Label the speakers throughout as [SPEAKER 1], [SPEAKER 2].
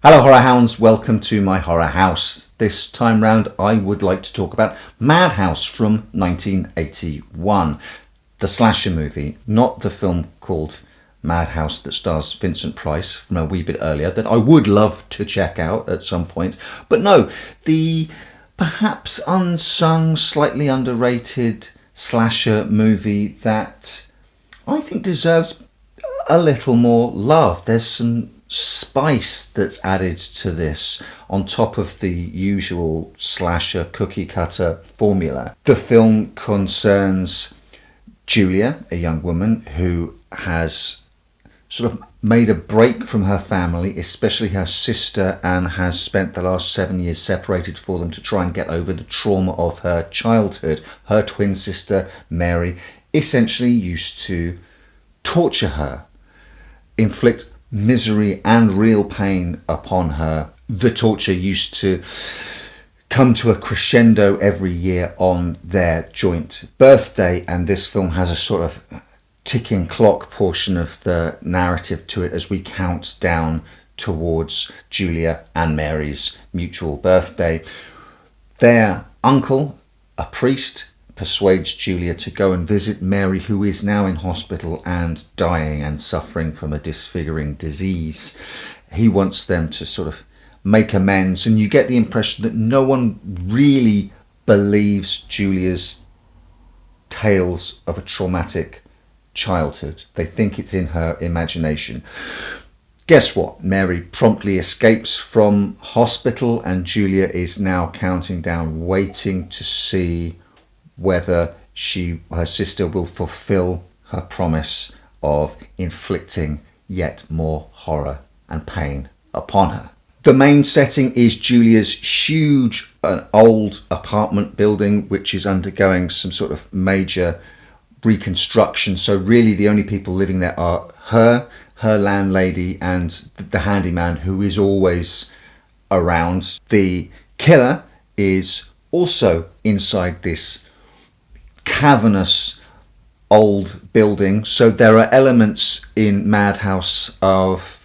[SPEAKER 1] Hello Horror Hounds, welcome to my horror house. This time round I would like to talk about Madhouse from 1981. The slasher movie, not the film called Madhouse that stars Vincent Price from a wee bit earlier that I would love to check out at some point. But no, the perhaps unsung, slightly underrated slasher movie that I think deserves a little more love. There's some spice that's added to this on top of the usual slasher cookie cutter formula. The film concerns Julia, a young woman who has sort of made a break from her family, especially her sister, and has spent the last 7 years separated for them to try and get over the trauma of her childhood. Her twin sister, Mary, essentially used to torture her, inflict misery and real pain upon her. The torture used to come to a crescendo every year on their joint birthday, and this film has a sort of ticking clock portion of the narrative to it as we count down towards Julia and Mary's mutual birthday. Their uncle, a priest, persuades Julia to go and visit Mary, who is now in hospital and dying and suffering from a disfiguring disease. He wants them to sort of make amends, and you get the impression that no one really believes Julia's tales of a traumatic childhood. They think it's in her imagination. Guess what? Mary promptly escapes from hospital, and Julia is now counting down, waiting to see whether her sister will fulfill her promise of inflicting yet more horror and pain upon her. The main setting is Julia's huge old apartment building, which is undergoing some sort of major reconstruction. So really the only people living there are her landlady, and the handyman, who is always around. The killer is also inside this cavernous old building, so there are elements in Madhouse of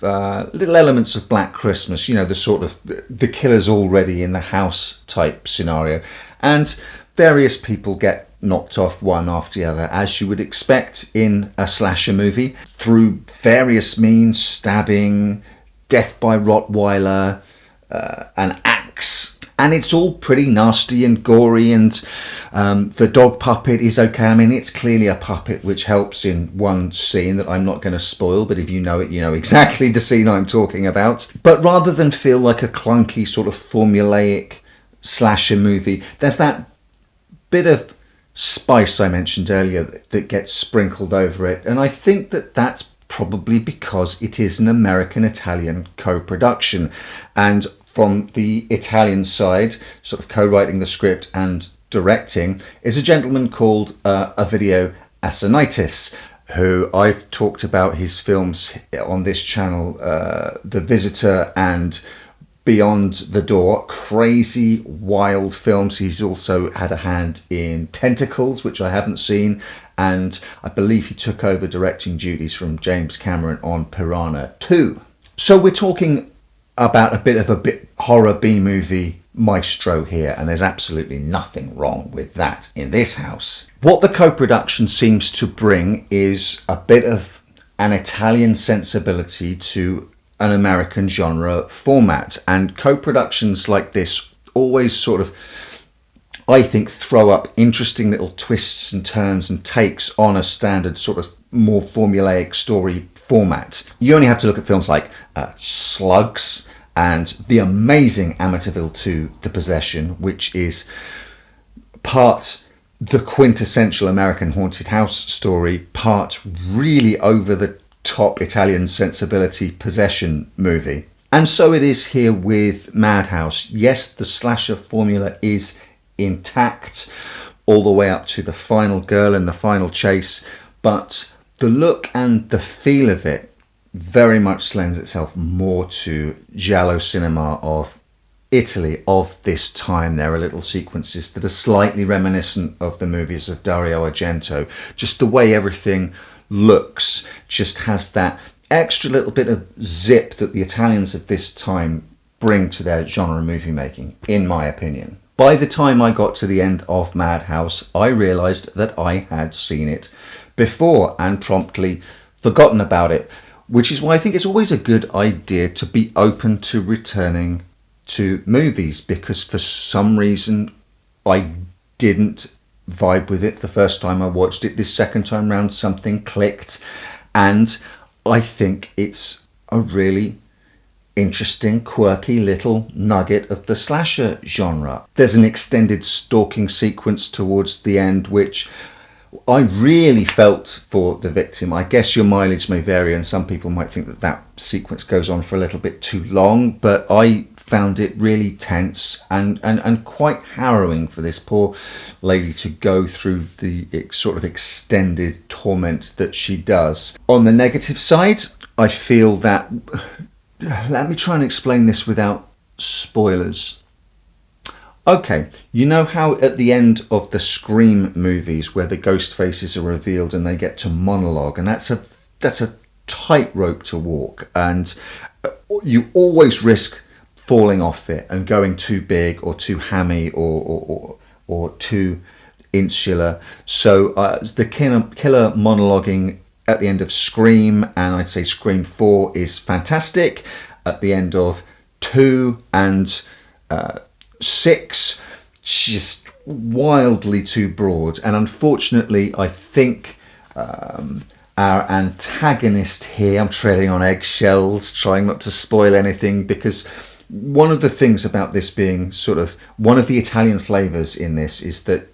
[SPEAKER 1] little elements of Black Christmas, you know, the sort of the killer's already in the house type scenario, and various people get knocked off one after the other, as you would expect in a slasher movie, through various means: stabbing, death by Rottweiler, an axe. And it's all pretty nasty and gory, and the dog puppet is okay. I mean, it's clearly a puppet, which helps in one scene that I'm not going to spoil, but if you know it, you know exactly the scene I'm talking about. But rather than feel like a clunky sort of formulaic slasher movie, there's that bit of spice I mentioned earlier that gets sprinkled over it. And I think that that's probably because it is an American-Italian co-production. And from the Italian side, sort of co-writing the script and directing, is a gentleman called Ovidio Assanitis, who I've talked about his films on this channel, The Visitor and Beyond the Door. Crazy, wild films. He's also had a hand in Tentacles, which I haven't seen, and I believe he took over directing duties from James Cameron on Piranha 2. So we're talking about a bit of a horror B-movie maestro here, and there's absolutely nothing wrong with that in this house. What the co-production seems to bring is a bit of an Italian sensibility to an American genre format, and co-productions like this always sort of, I think, throw up interesting little twists and turns and takes on a standard sort of more formulaic story format. You only have to look at films like Slugs and the amazing Amityville 2: The Possession, which is part the quintessential American haunted house story, part really over the top Italian sensibility possession movie. And so it is here with Madhouse. Yes, the slasher formula is intact all the way up to the final girl and the final chase, but the look and the feel of it very much lends itself more to giallo cinema of Italy of this time. There are little sequences that are slightly reminiscent of the movies of Dario Argento. Just the way everything looks just has that extra little bit of zip that the Italians of this time bring to their genre movie making, in my opinion. By the time I got to the end of Madhouse, I realised that I had seen it before and promptly forgotten about it, which is why I think it's always a good idea to be open to returning to movies, because for some reason I didn't vibe with it the first time I watched it. This second time round something clicked, and I think it's a really interesting, quirky little nugget of the slasher genre. There's an extended stalking sequence towards the end which I really felt for the victim. I guess your mileage may vary, and some people might think that that sequence goes on for a little bit too long, but I found it really tense and quite harrowing for this poor lady to go through the sort of extended torment that she does. On the negative side, I feel that, let me try and explain this without spoilers. Okay, you know how at the end of the Scream movies where the ghost faces are revealed and they get to monologue, and that's a tightrope to walk, and you always risk falling off it and going too big or too hammy or too insular. So the killer monologuing at the end of Scream, and I'd say Scream 4 is fantastic. At the end of 2 and 6, just wildly too broad. And unfortunately, I think our antagonist here, I'm treading on eggshells, trying not to spoil anything, because one of the things about this being sort of one of the Italian flavours in this is that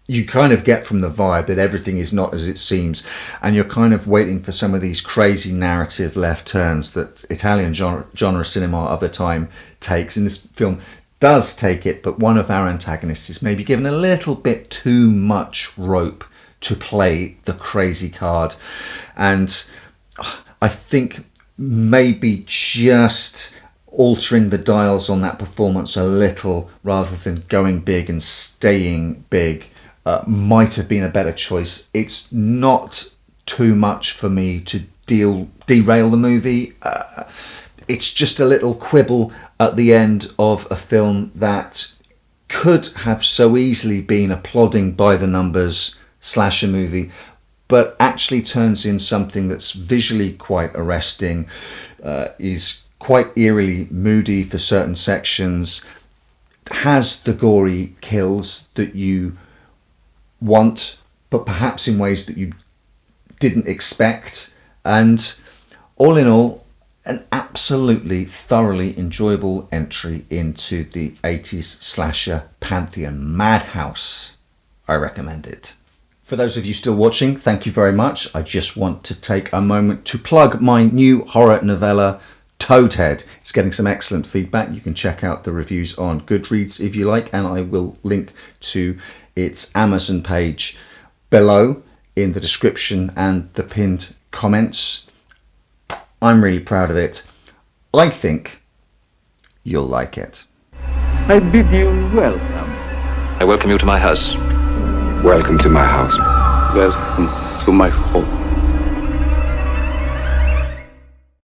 [SPEAKER 1] you kind of get from the vibe that everything is not as it seems, and you're kind of waiting for some of these crazy narrative left turns that Italian genre cinema of the time takes. And this film does take it, but one of our antagonists is maybe given a little bit too much rope to play the crazy card. And I think maybe just altering the dials on that performance a little rather than going big and staying big might have been a better choice. It's not too much for me to derail the movie. It's just a little quibble at the end of a film that could have so easily been a plodding by the numbers slasher movie, but actually turns in something that's visually quite arresting, is quite eerily moody for certain sections, has the gory kills that you want, but perhaps in ways that you didn't expect. And all in all, an absolutely thoroughly enjoyable entry into the 80s slasher pantheon. Madhouse, I recommend it. For those of you still watching, thank you very much. I just want to take a moment to plug my new horror novella, TOADHEAD. It's getting some excellent feedback. You can check out the reviews on Goodreads if you like, and I will link to its Amazon page below in the description and the pinned comments. I'm really proud of it. I think you'll like it.
[SPEAKER 2] I bid you welcome.
[SPEAKER 3] I welcome you to my house.
[SPEAKER 4] Welcome to my house.
[SPEAKER 2] Welcome to my home.